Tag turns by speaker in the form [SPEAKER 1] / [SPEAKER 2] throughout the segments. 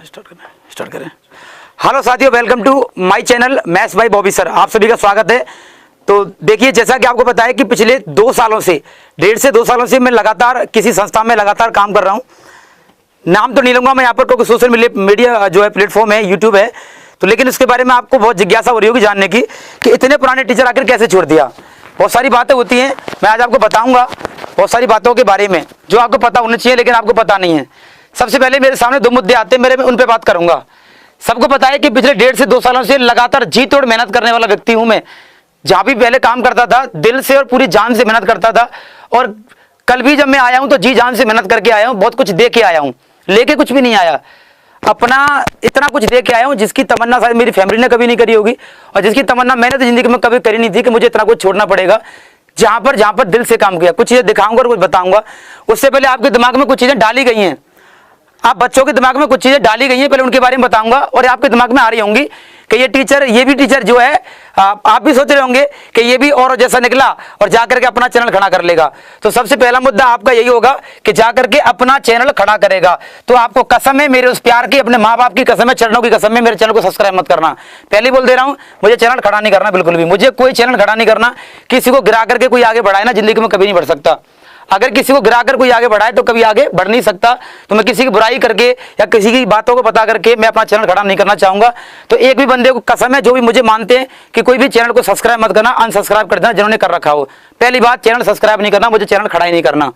[SPEAKER 1] Start करें। Hello साथियों, welcome to my channel maths by Bobby sir. आप सभी का स्वागत है। तो देखिए, जैसा कि आपको पता है कि पिछले 2 सालों से 1.5 से 2 सालों से मैं लगातार किसी संस्था में लगातार काम कर रहा हूं। नाम तो नहीं लूंगा मैं यहाँ पर, क्योंकि सोशल मीडिया जो है प्लेटफॉर्म है, यूट्यूब है। तो लेकिन उसके बारे में आपको बहुत जिज्ञासा हो रही होगी जानने की कि इतने पुराने टीचर आखिर कैसे छोड़ दिया। बहुत सारी बातें होती हैं, मैं आज आपको बताऊंगा बहुत सारी बातों के बारे में जो आपको पता होनी चाहिए, लेकिन आपको पता नहीं है। सबसे पहले मेरे सामने 2 मुद्दे आते हैं, मैं उन पे बात करूंगा। सबको पता है कि पिछले 1.5 से 2 सालों से लगातार जी तोड़ मेहनत करने वाला व्यक्ति हूं मैं। जहां भी पहले काम करता था, दिल से और पूरी जान से मेहनत करता था, और कल भी जब मैं आया हूं तो जी जान से मेहनत करके आया हूं। बहुत कुछ दे के आया हूं, लेके कुछ भी नहीं आया। अपना इतना कुछ दे के आया हूं जिसकी तमन्ना शायद मेरी फैमिली ने कभी नहीं करी होगी, और जिसकी तमन्ना मैंने तो जिंदगी में कभी करी नहीं थी कि मुझे इतना कुछ छोड़ना पड़ेगा। जहां पर दिल से काम किया, कुछ चीजें दिखाऊंगा और कुछ बताऊंगा। उससे पहले आपके दिमाग में कुछ चीजें डाली गई हैं, आप बच्चों के दिमाग में कुछ चीजें डाली गई हैं, पहले उनके बारे में बताऊंगा। और आपके दिमाग में आ रही होंगी कि ये भी टीचर जो है, आप भी सोच रहे होंगे कि ये भी और जैसा निकला और जाकर के अपना चैनल खड़ा कर लेगा। तो सबसे पहला मुद्दा आपका यही होगा कि जाकर के अपना चैनल खड़ा करेगा। तो आपको कसम है, मेरे उस प्यार की, अपने माँ बाप की कसम है, चरणों की कसम है, मेरे चैनल को सब्सक्राइब मत करना। पहले बोल दे रहा हूं, मुझे चैनल खड़ा नहीं करना, बिल्कुल भी मुझे कोई चैनल खड़ा नहीं करना। किसी को गिरा करके कोई आगे बढ़ाए ना, जिंदगी में कभी नहीं बढ़ सकता। अगर किसी को गिराकर कोई आगे बढ़ाए तो कभी आगे बढ़ नहीं सकता। तो मैं किसी की बुराई करके या किसी की बातों को पता करके मैं अपना चैनल खड़ा नहीं करना चाहूंगा। तो एक भी बंदे को कसम है, जो भी मुझे मानते हैं, कि कोई भी चैनल को सब्सक्राइब मत करना, अनसब्सक्राइब कर देना जिन्होंने कर रखा हो। पहली बात, चैनल सब्सक्राइब नहीं करना, मुझे चैनल खड़ा ही नहीं करना।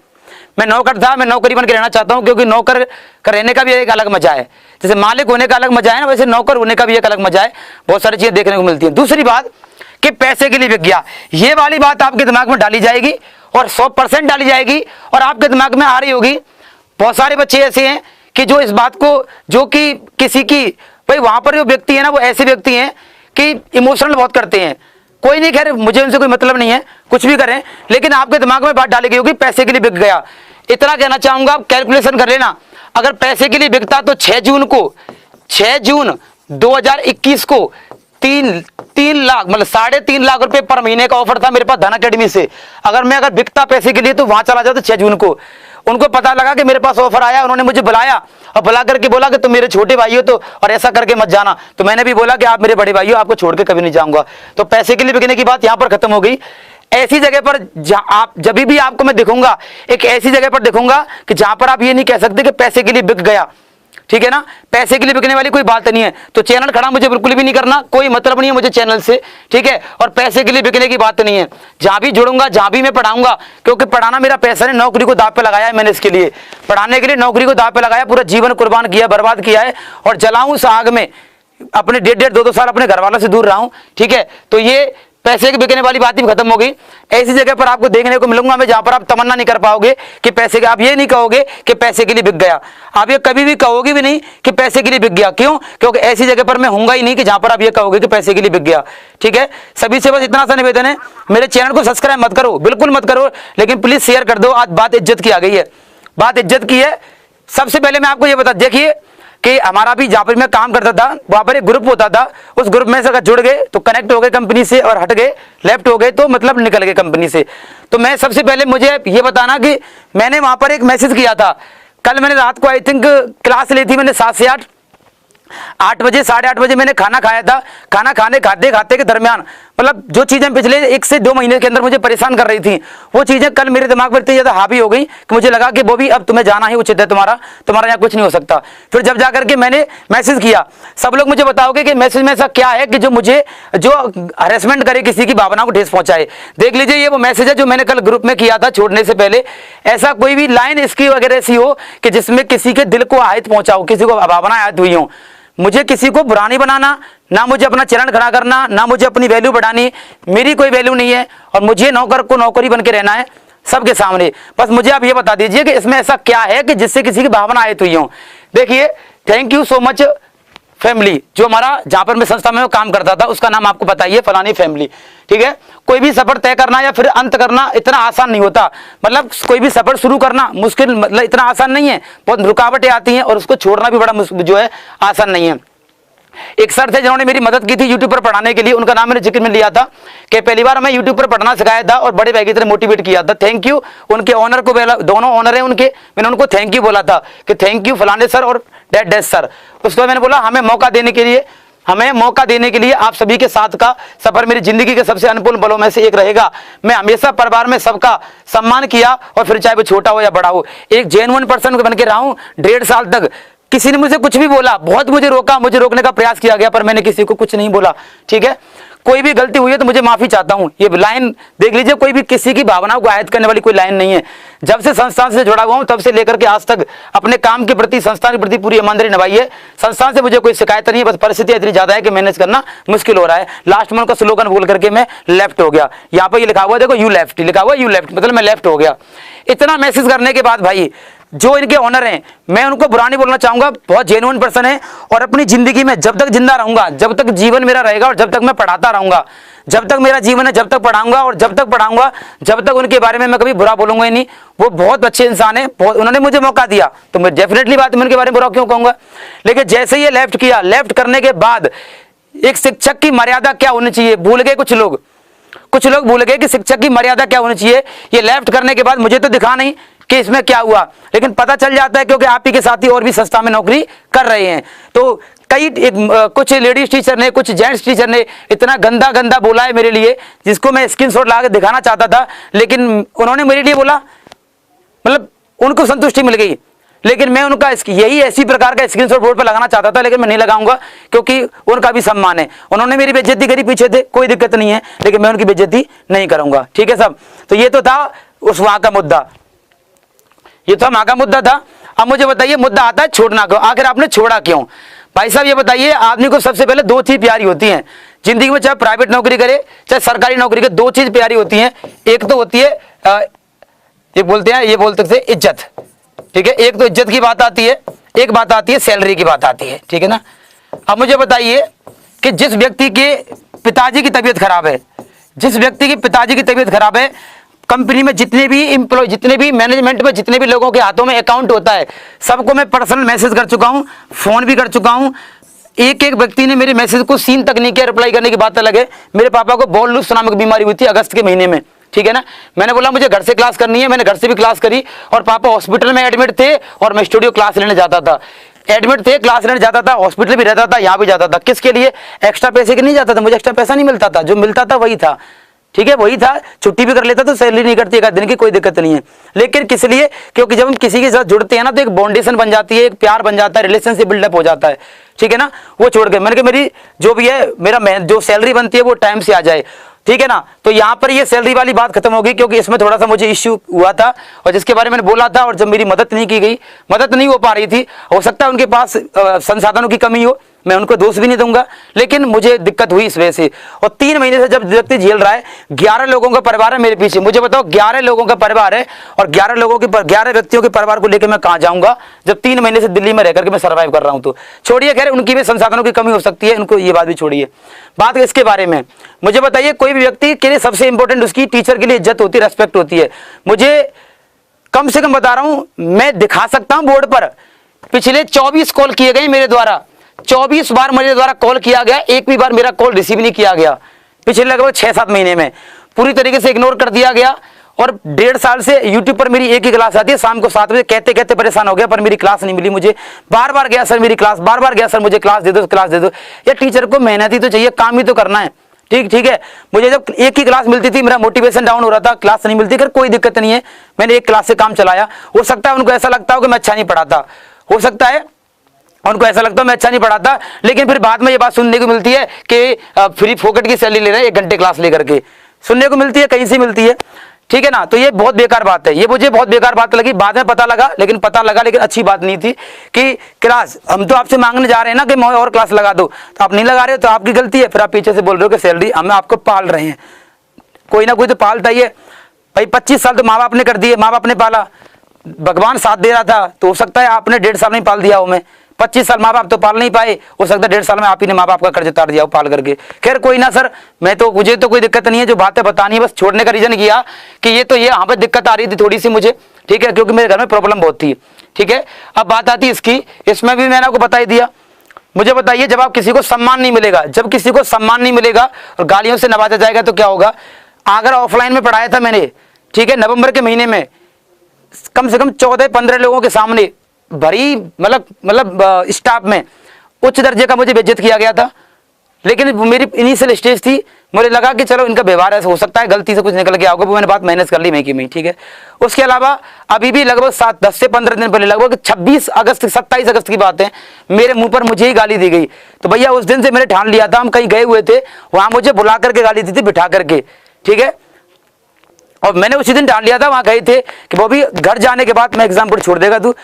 [SPEAKER 1] मैं नौकर था, मैं नौकरी बन के रहना चाहता हूं, क्योंकि नौकर रहने का भी एक अलग मजा है। जैसे मालिक होने का अलग मजा है ना, वैसे नौकर होने का भी एक अलग मजा है। बहुत सारी चीजें देखने को मिलती है। दूसरी बात कि पैसे के लिए बिक गया, ये वाली बात आपके दिमाग में डाली जाएगी और 100% डाली जाएगी। और आपके दिमाग में आ रही होगी, बहुत सारे बच्चे ऐसे हैं कि जो इस बात को, जो कि किसी की, भाई वहां पर जो व्यक्ति है ना, वो ऐसे व्यक्ति हैं कि इमोशनल बहुत करते हैं। कोई नहीं, खैर मुझे उनसे कोई मतलब नहीं है, कुछ भी करें, लेकिन आपके दिमाग में बात डाली गई होगी पैसे के लिए बिक गया। इतना कहना चाहूंगा, आप कैलकुलेशन कर लेना। अगर पैसे के लिए बिकता तो 6 जून 2021 को 3 लाख, मतलब 3.5 लाख रुपए पर महीने का ऑफर था मेरे पास धन अकेडमी से। अगर बिकता पैसे के लिए तो वहां चला जाता 6 जून को। उनको पता लगा कि मेरे पास ऑफर आया, उन्होंने मुझे बुलाया और बुला करके बोला कि तुम मेरे छोटे भाई हो, तो और ऐसा करके मत जाना। तो मैंने भी बोला कि आप मेरे बड़े भाई हो, आपको छोड़ के कभी नहीं जाऊंगा। तो पैसे के लिए बिकने की बात यहां पर खत्म हो गई। ऐसी जगह पर आप, जब भी आपको मैं दिखूंगा, एक ऐसी जगह पर दिखूंगा कि जहां पर आप ये नहीं कह सकते कि पैसे के लिए बिक गया, ठीक है ना। पैसे के लिए बिकने वाली कोई बात नहीं है। तो चैनल खड़ा मुझे बिल्कुल भी नहीं करना, कोई मतलब नहीं है मुझे चैनल से, ठीक है। और पैसे के लिए बिकने की बात नहीं है। जहां भी जुड़ूंगा, जहां भी मैं पढ़ाऊंगा, क्योंकि पढ़ाना मेरा पैसा है, नौकरी को दांव पे लगाया है मैंने। इसके लिए, पढ़ाने के लिए नौकरी को दांव पे लगाया, पूरा जीवन कुर्बान किया, बर्बाद किया है, और जलाऊं उस आग में अपने 1.5 2 साल अपने घर वालों से दूर रहा हूं, ठीक है। तो ये पैसे के बिकने वाली बात ही खत्म हो गई। ऐसी जगह पर आपको देखने को मिलूंगा मैं, जहां पर आप तमन्ना नहीं कर पाओगे कि पैसे के, आप ये नहीं कहोगे कि पैसे के लिए बिक गया। आप ये कभी भी कहोगे भी नहीं कि पैसे के लिए बिक गया। क्यों? क्योंकि ऐसी जगह पर मैं होऊंगा ही नहीं कि जहां पर आप ये कहोगे कि पैसे के लिए बिक गया, ठीक है। सभी से बस इतना सा निवेदन है, मेरे चैनल को सब्सक्राइब मत करो, बिल्कुल मत करो, लेकिन प्लीज शेयर कर दो। आज बात इज्जत की आ गई है, बात इज्जत की है। सबसे पहले मैं आपको ये बता, देखिए कि हमारा भी जहां पर मैं काम करता था, वहां पर एक ग्रुप होता था। उस ग्रुप में से अगर जुड़ गए तो कनेक्ट हो गए कंपनी से, और हट गए, लेफ्ट हो गए तो मतलब निकल गए कंपनी से। तो मैं सबसे पहले मुझे ये बताना कि मैंने वहां पर एक मैसेज किया था। कल मैंने रात को आई थिंक क्लास ली थी मैंने 7 से 8 बजे, 8:30 बजे मैंने खाना खाया था। खाना खाते के दरमियान, मतलब जो चीजें पिछले 1 से 2 महीने के अंदर मुझे परेशान कर रही थी, वो चीजें कल मेरे दिमाग पर इतनी ज्यादा हावी हो गई कि मुझे लगा कि बॉबी अब तुम्हें जाना ही उचित है, तुम्हारा यहाँ कुछ नहीं हो सकता। फिर जब जाकर के मैंने मैसेज किया, सब लोग मुझे बताओगे कि मैसेज में ऐसा क्या है कि जो हरेसमेंट करे, किसी की भावना को ठेस पहुंचाए। देख लीजिए, ये वो मैसेज है जो मैंने कल ग्रुप में किया था छोड़ने से पहले। ऐसा कोई भी लाइन इसकी वगैरह ऐसी हो कि जिसमें किसी के दिल को आहत पहुंचाओ, किसी को भावना आहत हुई हो। मुझे किसी को बुरा नहीं बनाना, ना मुझे अपना चैनल खड़ा करना, ना मुझे अपनी वैल्यू बढ़ानी। मेरी कोई वैल्यू नहीं है, और मुझे नौकर को नौकरी बन के रहना है सबके सामने। बस मुझे आप ये बता दीजिए कि इसमें ऐसा क्या है कि जिससे किसी की भावना आए हुई हो। देखिए, thank you so much family, जो हमारा, जहां पर मैं संस्था में काम करता था, उसका नाम आपको बताइए, फलानी फैमिली, ठीक है। कोई भी सफर तय करना या फिर अंत करना इतना आसान नहीं होता। मतलब कोई भी सफर शुरू करना मुश्किल, मतलब इतना आसान नहीं है, बहुत रुकावटें आती हैं, और उसको छोड़ना भी बड़ा जो है आसान नहीं है। एक सर थे जिन्होंने मेरी मदद की थी यूट्यूब पर पढ़ाने के लिए, उनका नाम मैंने जिक्र में लिया था कि पहली बार हमें यूट्यूब पर पढ़ना सिखाया था और बड़े भाई की तरह मोटिवेट किया था। थैंक यू उनके ऑनर को, दोनों ऑनर हैं उनके, मैंने उनको थैंक यू बोला था कि थैंक यू फलाने सर और डैड डैश सर। उसके बाद मैंने बोला हमें मौका देने के लिए आप सभी के साथ का सफर मेरी जिंदगी के सबसे अनमोल पलों में से एक रहेगा। मैं हमेशा परिवार में सबका सम्मान किया और फिर चाहे वो छोटा हो या बड़ा हो, एक जेन्युइन पर्सन बन के रहा हूं 1.5 साल तक। किसी ने मुझे कुछ भी बोला, बहुत मुझे रोका, मुझे रोकने का प्रयास किया गया, पर मैंने किसी को कुछ नहीं बोला। ठीक है, कोई भी गलती हुई है तो मुझे माफी चाहता हूं। ये लाइन देख लीजिए, कोई भी किसी की भावनाओं को आयत करने वाली कोई लाइन नहीं है। जब से संस्थान से जुड़ा हुआ हूं तब से लेकर के आज तक अपने काम के प्रति, संस्थान के प्रति पूरी ईमानदारी निभाई है। संस्थान से मुझे कोई शिकायत नहीं है, बस परिस्थितियां इतनी ज्यादा है कि मैनेज करना मुश्किल हो रहा है। लास्ट में उनका स्लोगन बोल करके मैं लेफ्ट हो गया। यहाँ पर ये लिखा हुआ देखो, यू लेफ्ट लिखा हुआ, यू लेफ्ट मतलब मैं लेफ्ट हो गया। इतना मैसेज करने के बाद भाई जो इनके ऑनर हैं, मैं उनको बुरा नहीं बोलना चाहूंगा, बहुत जेन्युइन पर्सन है और अपनी जिंदगी में जब तक जिंदा रहूंगा, जब तक जीवन मेरा रहेगा और जब तक मैं पढ़ाता रहूंगा, जब तक मेरा जीवन है जब तक पढ़ाऊंगा और जब तक पढ़ाऊंगा जब तक उनके बारे में मैं कभी बुरा बोलूंगा ही नहीं। वो बहुत अच्छे इंसान है, उन्होंने मुझे मौका दिया तो मैं डेफिनेटली बात मैं उनके बारे में बुरा क्यों कहूंगा। लेकिन जैसे ही ये लेफ्ट किया, लेफ्ट करने के बाद एक शिक्षक की मर्यादा क्या होनी चाहिए भूल गए कुछ लोग भूल गए कि शिक्षक की मर्यादा क्या होनी चाहिए। ये लेफ्ट करने के बाद मुझे तो दिखा नहीं कि इसमें क्या हुआ, लेकिन पता चल जाता है क्योंकि आप ही के साथी और भी संस्था में नौकरी कर रहे हैं। तो कुछ लेडीज टीचर ने, कुछ जेंट्स टीचर ने इतना गंदा गंदा बोला है मेरे लिए, जिसको मैं स्क्रीनशॉट ला के दिखाना चाहता था, लेकिन उन्होंने मेरे लिए बोला, मतलब उनको संतुष्टि मिल गई। लेकिन मैं उनका यही ऐसी प्रकार का स्क्रीनशॉट बोर्ड पर लगाना चाहता था, लेकिन मैं नहीं लगाऊंगा क्योंकि उनका भी सम्मान है। उन्होंने मेरी बेइज्जती करी पीछे थे, कोई दिक्कत नहीं है, लेकिन मैं उनकी बेइज्जती नहीं करूंगा। ठीक है सब, तो ये तो था उस वहां का मुद्दा, ये तो वहां का मुद्दा था। अब मुझे बताइए मुद्दा आता है छोड़ना क्यों, आखिर आपने छोड़ा क्यों? भाई साहब ये बताइए, आदमी को सबसे पहले 2 चीज प्यारी होती हैं जिंदगी में, चाहे प्राइवेट नौकरी करे चाहे सरकारी नौकरी करे, 2 चीज प्यारी होती हैं। एक तो होती है ये बोलते हैं इज्जत। ठीक है, एक तो इज्जत की बात आती है, एक बात आती है सैलरी की बात आती है। ठीक है ना। अब मुझे बताइए कि जिस व्यक्ति के पिताजी की तबीयत खराब है, जिस व्यक्ति की पिताजी की तबीयत खराब है, कंपनी में जितने भी एम्प्लॉय, जितने भी मैनेजमेंट में जितने भी लोगों के हाथों में अकाउंट होता है, सबको मैं पर्सनल मैसेज कर चुका हूं, फोन भी कर चुका हूं। एक व्यक्ति ने मेरे मैसेज को सीन तक नहीं किया, रिप्लाई करने की बात अलग है। मेरे पापा को बॉल लूज नामक बीमारी हुई थी अगस्त के महीने में। ठीक है ना, मैंने बोला मुझे घर से क्लास करनी है, मैंने घर से भी क्लास करी और पापा हॉस्पिटल में एडमिट थे और मैं स्टूडियो क्लास लेने जाता था। एडमिट थे, क्लास लेने जाता था, हॉस्पिटल भी रहता था, यहाँ भी जाता था। किसके लिए? एक्स्ट्रा पैसे के नहीं जाता था, मुझे एक्स्ट्रा पैसा नहीं मिलता था, जो मिलता था वही था। ठीक है, वही था। छुट्टी भी कर लेता तो सैलरी नहीं करती, 1 दिन की कोई दिक्कत नहीं है। लेकिन किस लिए? क्योंकि जब हम किसी के साथ जुड़ते हैं ना तो एक बाउंडेशन बन जाती है, एक प्यार बन जाता है, रिलेशनशिप बिल्डअप हो जाता है। ठीक है ना, वो छोड़ के मैंने कहा मेरी जो भी है, मेरा जो सैलरी बनती है वो टाइम से आ जाए। ठीक है ना, तो यहाँ पर ये सैलरी वाली बात खत्म होगी क्योंकि इसमें थोड़ा सा मुझे इश्यू हुआ था और जिसके बारे में मैंने बोला था, और जब मेरी मदद नहीं की गई, मदद नहीं हो पा रही थी, हो सकता है उनके पास संसाधनों की कमी हो, मैं उनको दोष भी नहीं दूंगा, लेकिन मुझे दिक्कत हुई इस वजह से। और 3 महीने से जब व्यक्ति झेल रहा है, 11 लोगों का परिवार है मेरे पीछे, मुझे बताओ 11 लोगों का परिवार है और 11 व्यक्तियों के परिवार को लेकर मैं कहां जाऊंगा जब 3 महीने से दिल्ली में रहकर के मैं सर्वाइव कर रहा हूं। तो छोड़िए, खैर उनकी भी संसाधनों की कमी हो सकती है, उनको ये बात भी छोड़िए। बात इसके बारे में मुझे बताइए, कोई भी व्यक्ति के लिए सबसे इंपॉर्टेंट उसकी टीचर के लिए इज्जत होती है, रेस्पेक्ट होती है। मुझे कम से कम बता रहा हूं, मैं दिखा सकता हूं बोर्ड पर, पिछले 24 कॉल किए गए मेरे द्वारा, 24 बार मेरे द्वारा कॉल किया गया, एक भी बार मेरा कॉल रिसीव नहीं किया गया। पिछले लगभग 6-7 महीने में पूरी तरीके से इग्नोर कर दिया गया। और 1.5 साल से यूट्यूब पर मेरी एक ही क्लास आती है शाम को 7 बजे, कहते कहते परेशान हो गया, पर मेरी क्लास नहीं मिली मुझे। बार बार गया सर मेरी क्लास, बार बार गया सर मुझे क्लास दे दो, क्लास दे दो। यार टीचर को मेहनत ही तो चाहिए, काम ही तो करना है। ठीक है, मुझे जब एक ही क्लास मिलती थी मेरा मोटिवेशन डाउन हो रहा था, क्लास नहीं मिलती, कर कोई दिक्कत नहीं है, मैंने एक क्लास से काम चलाया। हो सकता है उनको ऐसा लगता हो कि मैं अच्छा नहीं पढ़ाता, हो सकता है उनको ऐसा लगता है मैं अच्छा नहीं पढ़ाता, लेकिन फिर बाद में ये बात सुनने को मिलती है कि फ्री फोकट की सैलरी ले रहे हैं 1 घंटे क्लास लेकर के, सुनने को मिलती है, कहीं से मिलती है। ठीक है ना, तो ये बहुत बेकार बात है, ये मुझे बहुत बेकार बात लगी, बाद में पता लगा, लेकिन अच्छी बात नहीं थी कि क्लास हम तो आपसे मांगने जा रहे हैं ना कि मैं और क्लास लगा दो, तो आप नहीं लगा रहे हो तो आपकी गलती है। फिर आप पीछे से बोल रहे हो कि सैलरी हम आपको पाल रहे हैं, कोई ना कोई तो पालता ही है भाई। 25 साल तो माँ बाप ने कर दिए, माँ बाप ने पाला, भगवान साथ दे रहा था, तो हो सकता है आपने 1.5 साल में पाल दिया हो। मैं 25 साल माँ बाप तो पाल नहीं पाए, हो सकता है 1.5 साल में आप ही ने माँ बाप का कर्ज उतार दिया हो पाल करके। खैर कोई ना सर, मुझे तो कोई दिक्कत नहीं है, जो बातें बतानी है बस छोड़ने का रीजन किया कि ये यहाँ पे दिक्कत आ रही थी थोड़ी सी मुझे। ठीक है, क्योंकि मेरे घर में प्रॉब्लम बहुत थी। ठीक है, अब बात आती है इसकी, इसमें भी मैंने आपको बता ही दिया। मुझे बताइए, जब आप किसी को सम्मान नहीं मिलेगा, जब किसी को सम्मान नहीं मिलेगा और गालियों से नवाजा जाएगा तो क्या होगा। अगर ऑफलाइन में पढ़ाया था मैंने, ठीक है, नवंबर के महीने में कम से कम 14-15 लोगों के सामने भरी मतलब स्टाफ में उच्च दर्जे का मुझे बेइज्जत किया गया था। लेकिन मेरी इनिशियल स्टेज थी, मुझे लगा कि चलो इनका व्यवहार ऐसा हो सकता है, गलती से कुछ निकल गया होगा, वो मैंने बात मैनेज कर ली मैं कि मैं, ठीक है। उसके अलावा अभी भी लगभग 10 से 15 दिन पहले, लगभग 26 अगस्त 27 अगस्त की बात है, मेरे मुंह पर मुझे ही गाली दी गई। तो भैया उस दिन से मैंने ठान लिया था, हम कहीं गए हुए थे, वहां मुझे बुला करके गाली दी थी, बिठा करके, ठीक है। और मैंने उसी दिन ठान लिया था, वहां गए थे कि वो भी घर जाने के बाद मैं एग्जाम पर छोड़ देगा तू,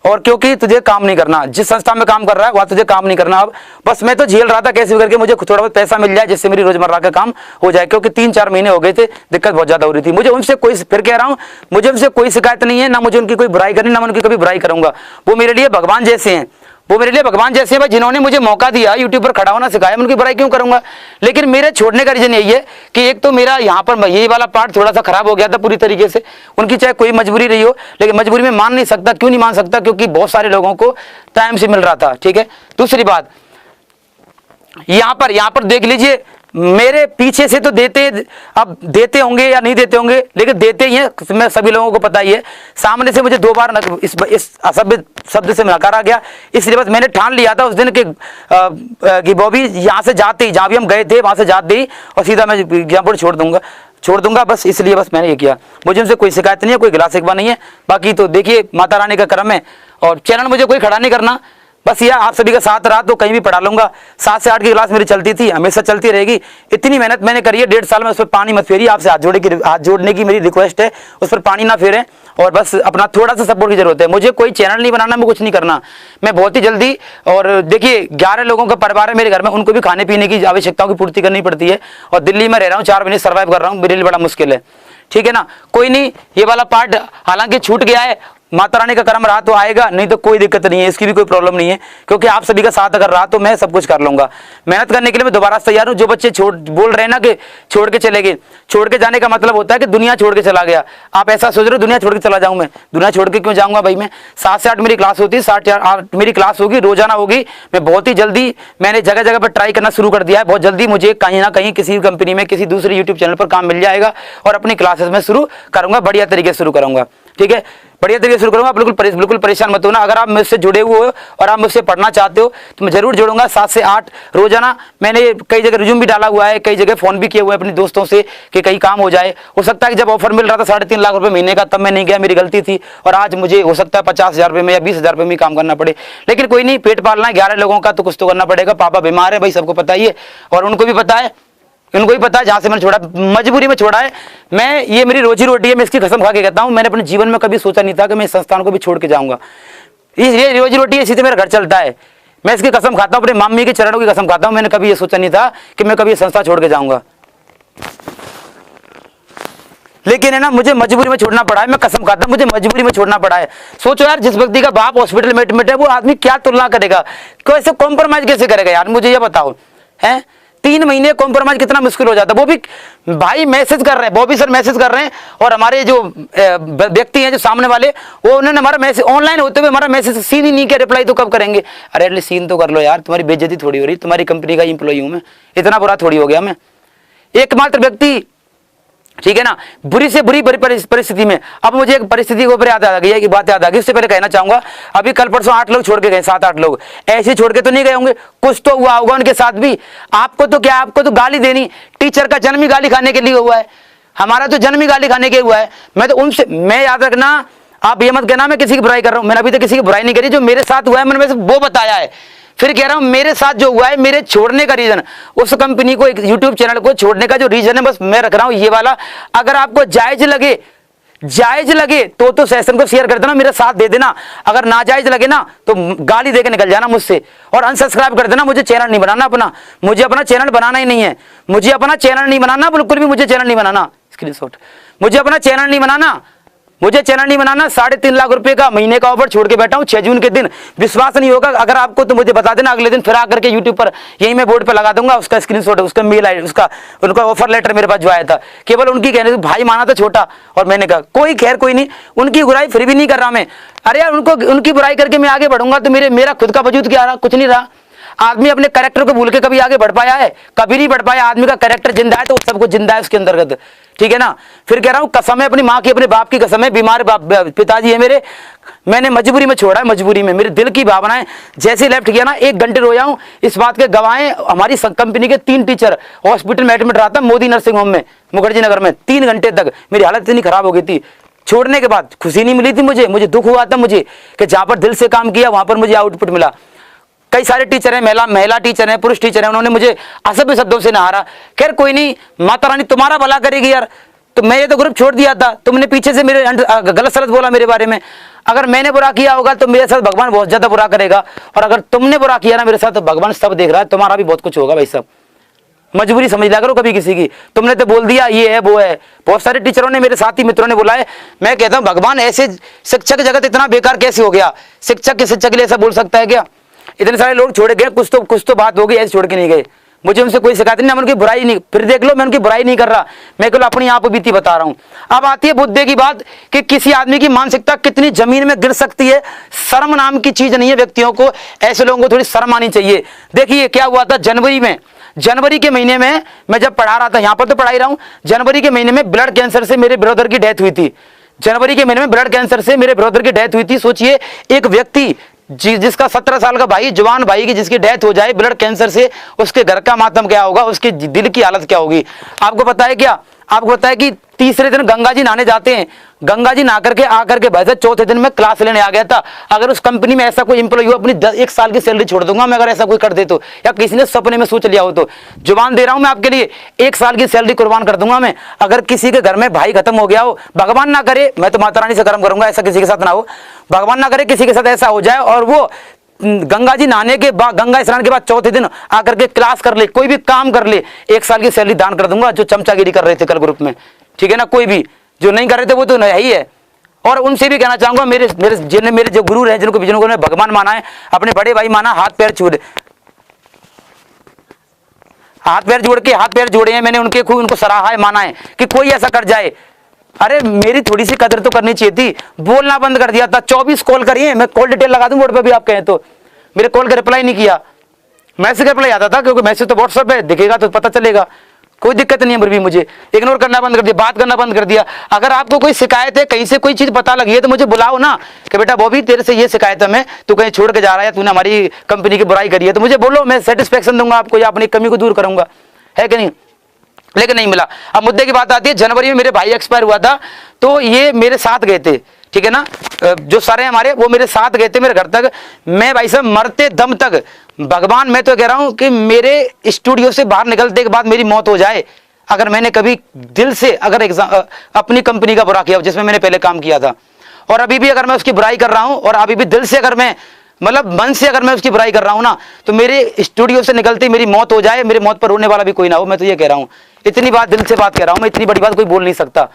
[SPEAKER 1] और क्योंकि तुझे काम नहीं करना, जिस संस्था में काम कर रहा है वहां तुझे काम नहीं करना। अब बस मैं तो झेल रहा था कैसे भी करके मुझे थोड़ा बहुत पैसा मिल जाए जिससे मेरी रोजमर्रा का काम हो जाए, क्योंकि 3-4 महीने हो गए थे, दिक्कत बहुत ज्यादा हो रही थी। मुझे उनसे कोई, फिर कह रहा हूं, मुझे उनसे कोई शिकायत नहीं है, ना मुझे उनकी कोई बुराई करनी, ना मैं उनकी कभी बुराई करूंगा। वो मेरे लिए भगवान जैसे हैं, वो मेरे लिए भगवान जैसे हैं भाई, जिन्होंने मुझे मौका दिया, यूट्यूब पर खड़ा होना सिखाया, मैं उनकी बुराई क्यों करूंगा। लेकिन मेरे छोड़ने का रीजन यही है कि एक तो मेरा यहाँ पर यही वाला पार्ट थोड़ा सा खराब हो गया था पूरी तरीके से। उनकी चाहे कोई मजबूरी रही हो, लेकिन मजबूरी में मान नहीं सकता। क्यों नहीं मान सकता? क्योंकि बहुत सारे लोगों को टाइम से मिल रहा था, ठीक है। दूसरी बात, यहाँ पर देख लीजिए, मेरे पीछे से तो देते, अब देते होंगे या नहीं देते होंगे, लेकिन देते ही हैं, मैं सभी लोगों को पता ही है। सामने से मुझे 2 बार इस असभ्य शब्द से नकारा गया, इसलिए बस मैंने ठान लिया था उस दिन कि वो भी यहाँ से जाते ही, जहाँ भी हम गए थे वहां से जाते ही और सीधा मैं एग्जाम छोड़ दूंगा बस, इसलिए बस मैंने ये किया। मुझे उनसे कोई शिकायत नहीं है, कोई गिला शिकवा नहीं है। बाकी तो देखिए माता रानी का करम है, और चैनल मुझे कोई खड़ा नहीं करना, बस यह आप सभी का साथ रहा तो कहीं भी पढ़ा लूंगा। 7 से 8 की क्लास मेरी चलती थी, हमेशा चलती रहेगी। इतनी मेहनत मैंने करी है 1.5 साल में, उस पर पानी मत फेरिए। आपसे हाथ जोड़ने की मेरी रिक्वेस्ट है, उस पर पानी ना फेरें, और बस अपना थोड़ा सा सपोर्ट की जरूरत है। मुझे कोई चैनल नहीं बनाना, मैं कुछ नहीं करना, मैं बहुत ही जल्दी, और देखिए 11 लोगों का परिवार है मेरे घर में, उनको भी खाने पीने की आवश्यकताओं की पूर्ति करनी पड़ती है। और दिल्ली में रह रहा हूँ, 4 महीने सर्वाइव कर रहा हूँ, मेरे लिए बड़ा मुश्किल है, ठीक है ना। कोई नहीं, ये वाला पार्ट हालांकि छूट गया है, माता रानी का कर्म रहा तो आएगा, नहीं तो कोई दिक्कत नहीं है, इसकी भी कोई प्रॉब्लम नहीं है, क्योंकि आप सभी का साथ अगर रहा तो मैं सब कुछ कर लूंगा। मेहनत करने के लिए मैं दोबारा तैयार हूं। जो बच्चे बोल रहे हैं ना कि छोड़ के चले गए, छोड़ के जाने का मतलब होता है कि दुनिया छोड़ के चला गया। आप ऐसा सोच रहे हो दुनिया छोड़ के चला जाऊं मैं? दुनिया छोड़ के क्यों जाऊंगा भाई मैं? 7 से 8 मेरी क्लास होती है, 7-8 मेरी क्लास होगी, रोजाना होगी। मैं बहुत ही जल्दी, मैंने जगह जगह पर ट्राई करना शुरू कर दिया है, बहुत जल्दी मुझे कहीं ना कहीं किसी कंपनी में, किसी दूसरे यूट्यूब चैनल पर काम मिल जाएगा, और अपनी क्लासेस में शुरू करूंगा, बढ़िया तरीके से शुरू करूंगा, ठीक है, बढ़िया तरीके से शुरू करूंगा। बिल्कुल परेशान मत होना। अगर आप मुझसे जुड़े हुए हो और आप मुझसे पढ़ना चाहते हो तो मैं जरूर जुड़ूंगा। 7 से 8 रोजाना। मैंने कई जगह रिज्यूम भी डाला हुआ है, कई जगह फोन भी किए हुए अपने दोस्तों से कि कहीं काम हो जाए। हो सकता है कि जब ऑफर मिल रहा था 3.5 लाख रुपए महीने का, तब मैं नहीं गया, मेरी गलती थी, और आज मुझे हो सकता है 50,000 रुपए में या 20,000 रुपए में काम करना पड़े। लेकिन कोई नहीं, पेट पालना है, 11 लोगों का तो कुछ तो करना पड़ेगा। पापा बीमार है भाई, सबको पता ही है, और उनको भी पता है, उनको भी पता है, जहां से मैंने छोड़ा मजबूरी में छोड़ा है। मैं, ये मेरी रोजी रोटी है, मैं इसकी कसम खा के कहता हूं, मैंने अपने जीवन में कभी सोचा नहीं था कि मैं इस संस्थान को भी छोड़ के जाऊंगा। ये रोजी रोटी है, इसी से मेरा घर चलता है। मैं इसकी कसम खाता हूं, अपने मम्मी के चरणों की कसम खाता हूं, मैंने कभी ये सोचा नहीं था कि मैं कभी ये संस्था छोड़ के जाऊंगा। लेकिन है ना, मुझे मजबूरी में छोड़ना पड़ा है, मैं कसम खाता हूं, मुझे मजबूरी में छोड़ना पड़ा है। सोचो यार, जिस व्यक्ति का बाप हॉस्पिटल में एडमिट है, वो आदमी क्या तुलना करेगा, कैसे कॉम्प्रोमाइज कैसे करेगा यार, मुझे ये बताओ। है 3 महीने कॉम्प्रोमाइज कितना मुश्किल हो जाता है। वो भी भाई मैसेज कर रहे हैं, बॉबी सर मैसेज कर रहे हैं, और हमारे जो व्यक्ति हैं जो सामने वाले, वो उन्होंने हमारा मैसेज ऑनलाइन होते हुए हमारा मैसेज सीन ही नहीं किया, रिप्लाई तो कब करेंगे। अरे एटलीस्ट सीन तो कर लो यार, तुम्हारी बेइज्जती थोड़ी हो रही, तुम्हारी कंपनी का एम्प्लॉई हूं मैं, इतना बुरा थोड़ी हो गया मैं, एकमात्र व्यक्ति, ठीक है ना, बुरी से बुरी परिस्थिति में। अब मुझे एक परिस्थिति के ऊपर याद आ गई है, कि बात याद आ गई, उससे पहले कहना चाहूंगा, अभी कल परसों 8 लोग छोड़ के गए, 7-8 लोग ऐसे छोड़ के तो नहीं गए होंगे, कुछ तो हुआ होगा उनके साथ भी। आपको तो क्या, आपको तो गाली देनी, टीचर का जन्म ही गाली खाने के लिए हुआ है, हमारा तो जन्म ही गाली खाने के हुआ है। मैं तो उनसे, मैं याद रखना, आप ये मत कहना मैं किसी की बुराई कर रहा हूं, मैंने अभी तक किसी की बुराई नहीं करी। जो मेरे साथ हुआ है मैंने वो बताया है। फिर कह रहा हूं, मेरे साथ जो हुआ है, मेरे छोड़ने का रीजन, उस कंपनी को, एक यूट्यूब चैनल को छोड़ने का जो रीजन है, बस मैं रख रहा हूं ये वाला। अगर आपको जायज लगे तो सेशन को शेयर कर देना, मेरा साथ दे देना। अगर नाजायज लगे ना तो गाली देके निकल जाना मुझसे, और अनसब्सक्राइब कर देना। मुझे चैनल नहीं बनाना अपना, मुझे अपना चैनल बनाना ही नहीं है, मुझे अपना चैनल नहीं बनाना, बिल्कुल भी मुझे चैनल नहीं बनाना। स्क्रीनशॉट, मुझे अपना चैनल नहीं बनाना, मुझे चैनल नहीं बनाना। 3.5 लाख रुपए का महीने का ऑफर छोड़ के बैठा हूं 6 जून के दिन। विश्वास नहीं होगा अगर आपको तो मुझे बता देना, अगले दिन फिर आकर के यूट्यूब पर यही मैं बोर्ड पे लगा दूंगा उसका स्क्रीनशॉट, उसका मेल आईडी, उसका उनका ऑफर लेटर मेरे पास जो आया था। केवल उनकी कहने से भाई माना था छोटा, और मैंने कहा कोई खैर कोई नहीं, उनकी बुराई फिर भी नहीं कर रहा मैं। अरे यार, उनको उनकी बुराई करके मैं आगे बढ़ूंगा तो मेरा खुद का वजूद क्या रहा, कुछ नहीं रहा। आदमी अपने कैरेक्टर को भूल के कभी आगे बढ़ पाया है? कभी नहीं बढ़ पाया। आदमी का कैरेक्टर जिंदा है तो सब कुछ जिंदा है उसके अंतर्गत, ठीक है ना। फिर कह रहा हूं कसम है अपनी माँ की, अपने बाप की कसम है, बीमार पिताजी है मेरे, मैंने मजबूरी में छोड़ा है, मजबूरी में, मेरे दिल की भावनाएं जैसे लेफ्ट किया ना, 1 घंटे रोया हूं। इस बात के गवाहें हमारी कंपनी के 3 टीचर, हॉस्पिटल में एडमिट रहा था मोदी नर्सिंग होम में मुखर्जी नगर में, 3 घंटे तक मेरी हालत इतनी खराब हो गई थी। छोड़ने के बाद खुशी नहीं मिली थी मुझे दुख हुआ था मुझे कि जहां पर दिल से काम किया वहां पर मुझे आउटपुट मिला। कई सारे टीचर हैं, महिला टीचर हैं, पुरुष टीचर हैं, उन्होंने मुझे असभ्य शब्दों से नहारा। खैर कोई नहीं, माता रानी तुम्हारा भला करेगी यार। तो मैं ये तो ग्रुप छोड़ दिया था, तुमने पीछे से मेरे गलत सलत बोला मेरे बारे में। अगर मैंने बुरा किया होगा तो मेरे साथ भगवान बहुत ज्यादा बुरा करेगा, और अगर तुमने बुरा किया ना मेरे साथ तो भगवान सब देख रहा है, तुम्हारा भी बहुत कुछ होगा भाई साहब। मजबूरी समझ लिया करो कभी किसी की। तुमने तो बोल दिया ये है वो है। बहुत सारे टीचरों ने, मेरे साथी मित्रों ने बोला है। मैं कहता हूं भगवान, ऐसे शिक्षक जगत इतना बेकार कैसे हो गया? शिक्षक के शिक्षक के लिए ऐसा बोल सकता है क्या? इतने सारे लोग छोड़ गए, कुछ तो बात होगी, ऐसे छोड़ के नहीं गए। मुझे उनसे कोई शिकायत नहीं, मैं उनकी बुराई नहीं, फिर देख लो मैं उनकी बुराई नहीं कर रहा, मैं केवल अपनी आप बीती बता रहा हूं। अब आती है बुद्धि की बात कि किसी आदमी की मानसिकता कितनी जमीन में गिर सकती है। शर्म नाम की चीज नहीं है व्यक्तियों को, ऐसे लोगों को थोड़ी शर्म आनी चाहिए। देखिए क्या हुआ था जनवरी के महीने में, मैं जब पढ़ा रहा था, यहां पर तो पढ़ा ही रहा हूं, जनवरी के महीने में ब्लड कैंसर से मेरे ब्रदर की डेथ हुई थी। जनवरी के महीने में ब्लड कैंसर से मेरे ब्रदर की डेथ हुई थी। सोचिए एक व्यक्ति जिसका 17 साल का भाई, जवान भाई की जिसकी डेथ हो जाए ब्लड कैंसर से, उसके घर का मातम क्या होगा, उसके दिल की हालत क्या होगी। आपको पता है क्या? आपको पता है कि तीसरे दिन गंगा जी नहाने जाते हैं, गंगा जी नहा करके आकर के भाई चौथे दिन में क्लास लेने आ गया था। अगर उस कंपनी में ऐसा कोई एम्प्लॉय हो, अपनी 1 साल की सैलरी छोड़ दूंगा मैं, अगर ऐसा कोई कर दे तो, या किसी ने सपने में सोच लिया हो तो। जुबान दे रहा हूं मैं आपके लिए, 1 साल की सैलरी कुर्बान कर दूंगा मैं। अगर किसी के घर में भाई खत्म हो गया हो, भगवान ना करे, मैं तो माता रानी से कर्म करूंगा ऐसा किसी के साथ ना हो, भगवान ना करे किसी के साथ ऐसा हो जाए, और वो गंगा जी नहाने के बाद, गंगा स्नान के बाद चौथे दिन आकर के क्लास कर ले, कोई भी काम कर ले, 1 साल की सैलरी दान कर दूंगा। जो चमचागिरी कर रहे थे कल ग्रुप में, ठीक है ना, कोई भी जो नहीं कर रहे थे वो तो नहीं है। और उनसे भी कहना चाहूंगा, मेरे जो गुरु हैं, जिनको मैं भगवान माना है, अपने बड़े भाई माना, हाथ पैर जोड़े हैं मैंने, उनको सराहा है, माना है कि कोई ऐसा कर जाए। अरे मेरी थोड़ी सी कदर तो करनी चाहिए थी, बोलना बंद कर दिया था। 24 कॉल करिए, मैं कॉल डिटेल लगा दूं बोर्ड पे भी, आप कहें तो। मेरे कॉल का रिप्लाई नहीं किया, मैसेज का रिप्लाई आता था, क्योंकि मैसेज तो व्हाट्सएप पे दिखेगा तो पता चलेगा, कोई दिक्कत नहीं है। फिर भी मुझे इग्नोर करना बंद कर दिया, बात करना बंद कर दिया। अगर आपको कोई शिकायत है, कहीं से कोई चीज पता लगी है तो मुझे बुलाओ ना कि बेटा बॉबी तेरे से ये शिकायत है, मैं तू कहीं छोड़ के जा रहा है, तूने हमारी कंपनी की बुराई करी है, तो मुझे बोलो, मैं सेटिस्फेक्शन दूंगा आपको या अपनी कमी को दूर करूंगा, है कि नहीं? लेकिन नहीं मिला। अब मुद्दे की बात आती है, जनवरी में मेरे भाई एक्सपायर हुआ था, तो ये मेरे साथ गए थे, ठीक है ना, जो सर हैं हमारे, वो मेरे साथ गए थे मेरे घर तक। मैं भाई साहब मरते दम तक, भगवान मैं तो कह रहा हूं कि मेरे स्टूडियो से बाहर निकलते के बाद मेरी मौत हो जाए, अगर मैंने कभी दिल से अगर अपनी कंपनी का बुरा किया जिसमें मैंने पहले काम किया था, और अभी भी अगर मैं उसकी बुराई कर रहा हूं, और अभी भी दिल से अगर मैं, मतलब मन से अगर मैं उसकी बुराई कर रहा हूं ना, तो मेरे स्टूडियो से निकलते मेरी मौत हो जाए, मेरी मौत पर रोने वाला भी कोई ना हो। मैं तो ये कह रहा हूं, इतनी बात दिल से बात कह रहा हूं मैं, इतनी बड़ी बात कोई बोल नहीं सकता,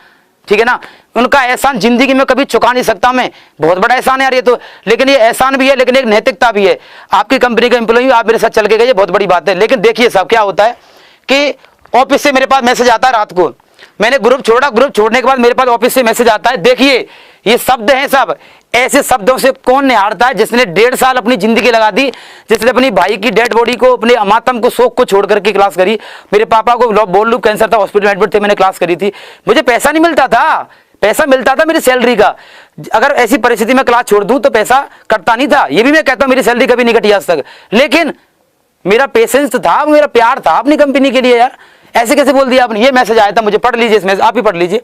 [SPEAKER 1] ठीक है ना। उनका एहसान जिंदगी में कभी चुका नहीं सकता मैं, बहुत बड़ा एहसान है यार ये तो। लेकिन ये एहसान भी है, लेकिन एक नैतिकता भी है। आपकी कंपनी का एम्प्लॉय, आप मेरे साथ चल के गए, बहुत बड़ी बात है। लेकिन देखिए साहब क्या होता है कि ऑफिस से मेरे पास मैसेज आता है रात को, मैंने ग्रुप छोड़ा, ग्रुप छोड़ने के बाद मेरे पास ऑफिस से मैसेज आता है। देखिए ये शब्द हैं सब, ऐसे शब्दों से कौन निहारता है जिसने 1.5 साल अपनी जिंदगी लगा दी, जिसने अपनी भाई की डेड बॉडी को, अपने मातम को, शोक को छोड़ करके क्लास करी। मेरे पापा को बोल लूप कैंसर था, हॉस्पिटल में एडमिट थे, मैंने क्लास करी थी। मुझे पैसा नहीं मिलता था, पैसा मिलता था मेरी सैलरी का। अगर ऐसी परिस्थिति में क्लास छोड़ दूं तो पैसा कटता नहीं था, ये भी मैं कहता हूं, मेरी सैलरी कभी नहीं कटी आज तक। लेकिन मेरा पेशेंस था, मेरा प्यार था अपनी कंपनी के लिए यार। ऐसे कैसे बोल दिया आपने? ये मैसेज आया था मुझे, पढ़ लीजिए इस मैसेज, आप ही पढ़ लीजिए,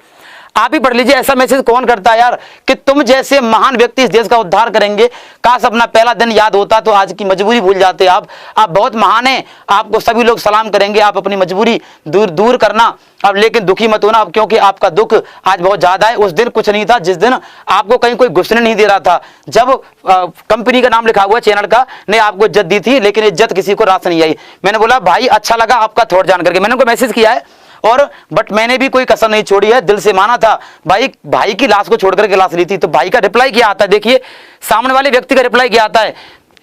[SPEAKER 1] आप ही पढ़ लीजिए। ऐसा मैसेज कौन करता है यार कि तुम जैसे महान व्यक्ति इस देश का उद्धार करेंगे। काश अपना पहला दिन याद होता तो आज की मजबूरी भूल जाते आप बहुत महान हैं, आपको सभी लोग सलाम करेंगे, आप अपनी मजबूरी दूर करना अब। लेकिन दुखी मत होना अब, क्योंकि आपका दुख आज बहुत ज्यादा है। उस दिन कुछ नहीं था जिस दिन आपको कहीं कोई घुसने नहीं दे रहा था, जब कंपनी का नाम लिखा हुआ चैनल का, ने आपको इज्जत दी थी, लेकिन इज्जत किसी को रास नहीं आई। मैंने बोला भाई अच्छा लगा आपका थॉट जान करके, मैंने उनको मैसेज किया है, और बट मैंने भी कोई कसर नहीं छोड़ी है, दिल से माना था। भाई की लाश को छोड़कर के लाश ली थी, तो भाई का रिप्लाई क्या आता है, देखिए सामने वाले व्यक्ति का रिप्लाई क्या आता है।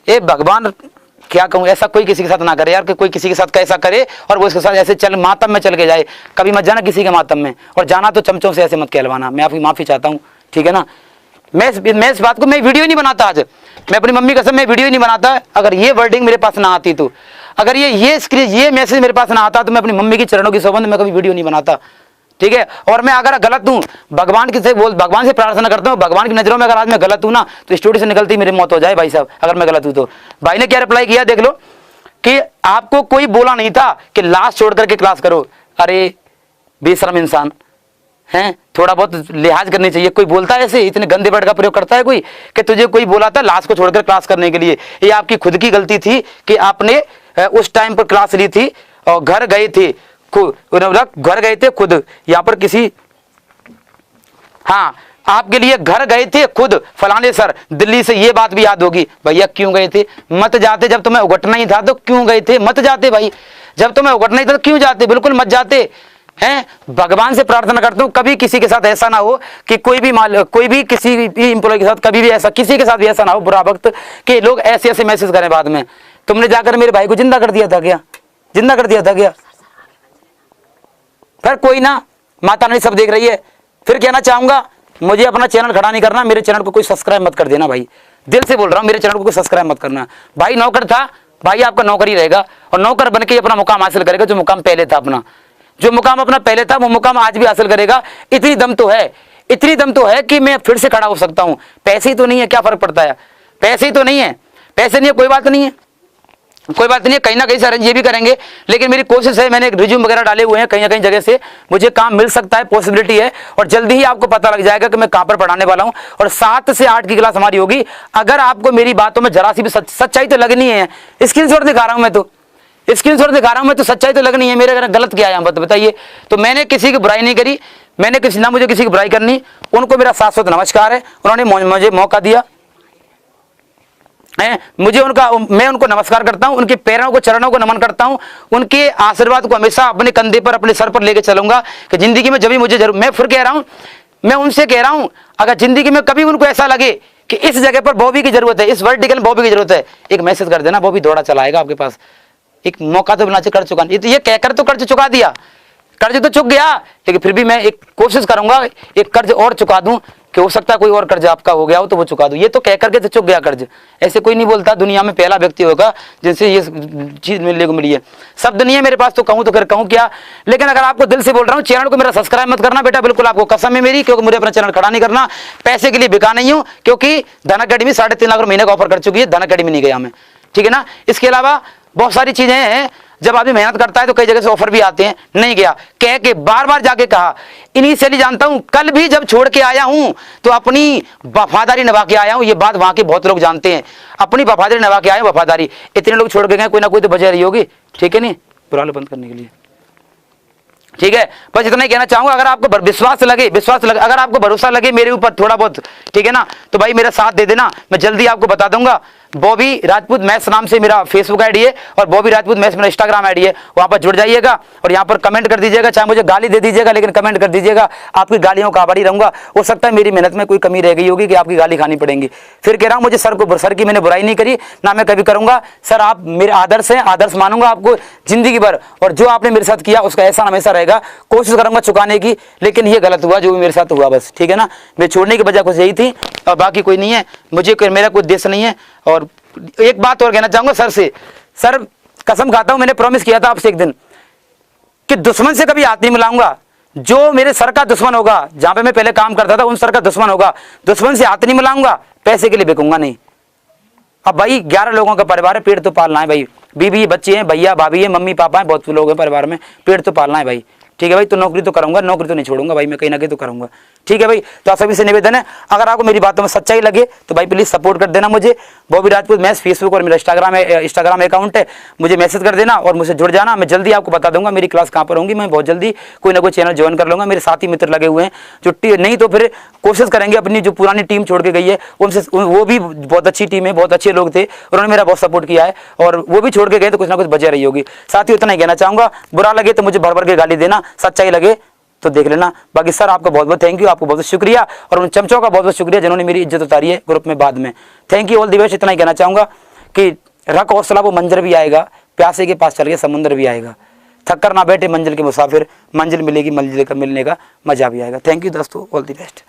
[SPEAKER 1] ए भगवान क्या कहूं, ऐसा कोई किसी के साथ ना करे यार, कि कोई किसी के साथ कैसा करे और वो इसके साथ ऐसे चल मातम में चल के जाए। कभी मत जाना किसी के मातम में, और जाना तो चमचों से ऐसे मत कहलवाना, मैं आपकी माफी चाहता हूं, ठीक है ना। मैं इस बात को मैं वीडियो नहीं बनाता। आज मैं अपनी मम्मी कसम मैं वीडियो नहीं बनाता अगर ये वर्डिंग मेरे पास ना आती तो। अगर ये मैसेज मेरे पास ना आता तो मैं अपनी मम्मी की चरणों की सौगंध में कभी वीडियो नहीं बनाता, ठीक है। और मैं अगर गलत हूं, भगवान से प्रार्थना करता हूं, भगवान की नजरों में अगर आज मैं गलत हूं ना तो स्टूडियो से निकलती मेरी मौत हो जाए भाई साहब, अगर मैं गलत हूं तो। भाई ने क्या रिप्लाई किया देख लो कि आपको कोई बोला नहीं था कि लाश छोड़ करके क्लास करो। अरे बेशरम इंसान हैं, थोड़ा बहुत लिहाज करनी चाहिए। कोई बोलता है ऐसे, इतने गंदे वर्ड का प्रयोग करता है कोई कि तुझे कोई बोला था लाश को छोड़कर क्लास करने के लिए। ये आपकी खुद की गलती थी कि आपने उस टाइम पर क्लास ली थी और घर गए थे खुद यहाँ पर किसी, हाँ आपके लिए घर गए थे खुद फलाने सर दिल्ली से। ये बात भी याद होगी भैया, क्यों गए थे? मत जाते। जब तुम्हें उगटना ही था तो क्यों गए थे? मत जाते भाई। जब तुम्हें उगटना ही था तो क्यों जाते? बिल्कुल मत जाते हैं। भगवान से प्रार्थना करता हूं कभी किसी के साथ ऐसा ना हो कि कोई भी किसी भी इंप्लॉय के साथ कभी भी ऐसा, किसी के साथ भी ऐसा ना हो बुरा वक्त कि लोग ऐसे ऐसे मैसेज करें बाद में। तुमने जाकर मेरे भाई को जिंदा कर दिया था क्या? जिंदा कर दिया था क्या? फिर कोई ना, माता रानी सब देख रही है। फिर कहना चाहूंगा मुझे अपना चैनल खड़ा नहीं करना, मेरे चैनल को कोई सब्सक्राइब मत कर देना भाई, दिल से बोल रहा हूं, मेरे चैनल को कोई सब्सक्राइब मत करना। भाई नौकर था, भाई आपका नौकर ही रहेगा और नौकर बन के अपना मुकाम हासिल करेगा जो मुकाम पहले था अपना। जो मुकाम अपना पहले था वो मुकाम आज भी हासिल करेगा। इतनी दम तो है कि मैं फिर से खड़ा हो सकता हूं। पैसे ही तो नहीं है, क्या फर्क पड़ता है? पैसे ही तो नहीं है, पैसे नहीं है कोई बात नहीं है, कोई बात नहीं है। कहीं ना कहीं से अरेंज ये भी करेंगे, लेकिन मेरी कोशिश है, मैंने रिज्यूम वगैरह डाले हुए हैं, कहीं ना कहीं जगह से मुझे काम मिल सकता है, पॉसिबिलिटी है। और जल्दी ही आपको पता लग जाएगा कि मैं कहां पर पढ़ाने वाला हूं। और 7 से 8 की क्लास हमारी होगी। अगर आपको मेरी बातों में जरा सी भी सच्चाई तो लगनी है, स्क्रीनशॉट दिखा रहा हूं मैं तो, स्क्रीनशॉट दिखा रहा हूं मैं तो, सच्चाई तो लगनी है। मेरे अगर गलत क्या है बताइए। तो मैंने किसी की बुराई नहीं करी, मैंने मुझे किसी की बुराई करनी। उनको मेरा शाश्वत नमस्कार है, उन्होंने मुझे मौका दिया है, मैं उनको नमस्कार करता हूं, उनके पैरों को चरणों को नमन करता हूं। उनके आशीर्वाद को हमेशा अपने कंधे पर अपने सर पर लेके चलूंगा कि जिंदगी में जब भी मुझे मैं फिर कह रहा हूं, मैं उनसे कह रहा हूं अगर जिंदगी में कभी उनको ऐसा लगे कि इस जगह पर बॉबी की जरूरत है, इस वर्टिकल बॉबी की जरूरत है, एक मैसेज कर देना, बॉबी दौड़ा चला आएगा आपके पास। एक मौका तो बिना कर चुका, ये कहकर तो कर्ज चुका दिया, कर्ज तो चुक गया, लेकिन फिर भी मैं एक कोशिश करूंगा एक कर्ज और चुका दूं कि हो सकता है कोई और कर्ज आपका हो गया हो तो वो चुका दूं। ये तो कह करके तो चुक गया कर्ज, ऐसे कोई नहीं बोलता। दुनिया में पहला व्यक्ति होगा जिनसे ये चीज मिलने को मिली है। शब्द नहीं है मेरे पास तो कहूं तो फिर कहूं क्या। लेकिन अगर आपको दिल से बोल रहा हूं, चैनल को मेरा सब्सक्राइब मत करना बेटा, बिल्कुल आपको कसम है मेरी, क्योंकि मुझे अपना चैनल खड़ा नहीं करना। पैसे के लिए बिका नहीं हूं, क्योंकि धन अकेडमी 3.5 लाख महीने का ऑफर कर चुकी है, धन अकेडमी नहीं गया मैं, ठीक है ना। इसके अलावा बहुत सारी चीजें हैं, जब आदमी मेहनत करता है तो कई जगह से ऑफर भी आते हैं, नहीं गया, कह के बार बार जाके कहा। इनिशियली जानता हूं, कल भी जब छोड़ के आया हूं तो अपनी वफादारी निभा के आया हूं। ये बात वहां के बहुत लोग जानते हैं, अपनी वफादारी निभा के आए। वफादारी इतने लोग छोड़ के गए, कोई ना कोई तो वजह रही होगी, ठीक है नहीं, बुरा बंद करने के लिए, ठीक है। बस इतना ही कहना चाहूंगा। अगर आपको विश्वास लगे, अगर आपको भरोसा लगे मेरे ऊपर थोड़ा बहुत, ठीक है ना, तो भाई मेरा साथ दे देना। मैं जल्दी आपको बता दूंगा। बॉबी राजपूत मैथ्स नाम से मेरा फेसबुक आईडी है और बॉबी राजपूत मैथ्स मेरा इंस्टाग्राम आईडी है, वहां पर जुड़ जाइएगा और यहाँ पर कमेंट कर दीजिएगा। चाहे मुझे गाली दे दीजिएगा, लेकिन कमेंट कर दीजिएगा, आपकी गालियों का आभारी रहूंगा। हो सकता है मेरी मेहनत में कोई कमी रह गई होगी कि आपकी गाली खानी पड़ेगी। फिर कह रहा हूँ, मुझे सर की मैंने बुराई नहीं करी, ना मैं कभी करूंगा। सर आप मेरे आदर्श हैं, आदर्श मानूंगा आपको जिंदगी भर, और जो आपने मेरे साथ किया उसका एहसान हमेशा रहेगा। कोशिश करूंगा चुकाने की, लेकिन ये गलत हुआ जो भी मेरे साथ हुआ, बस, ठीक है ना। मैं छोड़ने की वजह कुछ यही थी और बाकी कोई नहीं है। मुझे मेरा कोई उद्देश्य नहीं है। और एक बात और कहना चाहूंगा सर से, सर कसम खाता हूं, मैंने प्रॉमिस किया था आपसे एक दिन कि दुश्मन से कभी हाथ नहीं मिलाऊंगा। जो मेरे सर का दुश्मन होगा, जहां पे मैं पहले काम करता था, उन सर का दुश्मन होगा, दुश्मन से हाथ नहीं मिलाऊंगा, पैसे के लिए बिकूंगा नहीं। अब भाई 11 लोगों का परिवार है, पेट तो पालना है भाई, बीवी बच्चे हैं, भैया भाभी है, मम्मी पापा है, बहुत लोग हैं परिवार में, पेट तो पालना है भाई, ठीक है भाई। तो नौकरी तो करूंगा, नौकरी तो नहीं छोड़ूंगा भाई, मैं कहीं ना कहीं तो करूंगा, ठीक है भाई। तो आप सभी से निवेदन है, अगर आपको मेरी बातों में सच्चाई लगे तो भाई प्लीज सपोर्ट कर देना मुझे। बॉबी राजपूत मैथ्स फेसबुक और मेरा इंस्टाग्राम अकाउंट है, मुझे मैसेज कर देना और मुझसे जुड़ जाना। मैं जल्दी आपको बता दूंगा मेरी क्लास कहाँ पर होंगी। मैं बहुत जल्दी कोई ना कोई चैनल ज्वाइन कर लूंगा। मेरे साथी मित्र लगे हुए हैं जो नहीं तो फिर कोशिश करेंगे, अपनी जो पुरानी टीम छोड़ के गई है उनसे, वो भी बहुत अच्छी टीम है, बहुत अच्छे लोग थे, उन्होंने मेरा बहुत सपोर्ट किया है, और वो भी छोड़ के गए तो कुछ ना कुछ बचा रही होगी। साथ ही उतना ही कहना चाहूंगा, बुरा लगे तो मुझे भर भर के गाली देना, सच्चाई लगे तो देख लेना। बाकी सर आपका बहुत बहुत थैंक यू, आपको बहुत बहुत शुक्रिया, और उन चमचों का बहुत बहुत शुक्रिया जिन्होंने मेरी इज्जत उतारी है ग्रुप में बाद में। Thank you all the best. इतना ही कहना चाहूंगा कि रख हौसला, वो मंजर भी आएगा, प्यासे के पास चल के समुद्र भी आएगा, थक कर ना बैठे मंजिल के मुसाफिर, मंजिल मिलेगी, मंजिल का मिलने का मजा भी आएगा। थैंक यू दोस्तों, ऑल दी बेस्ट।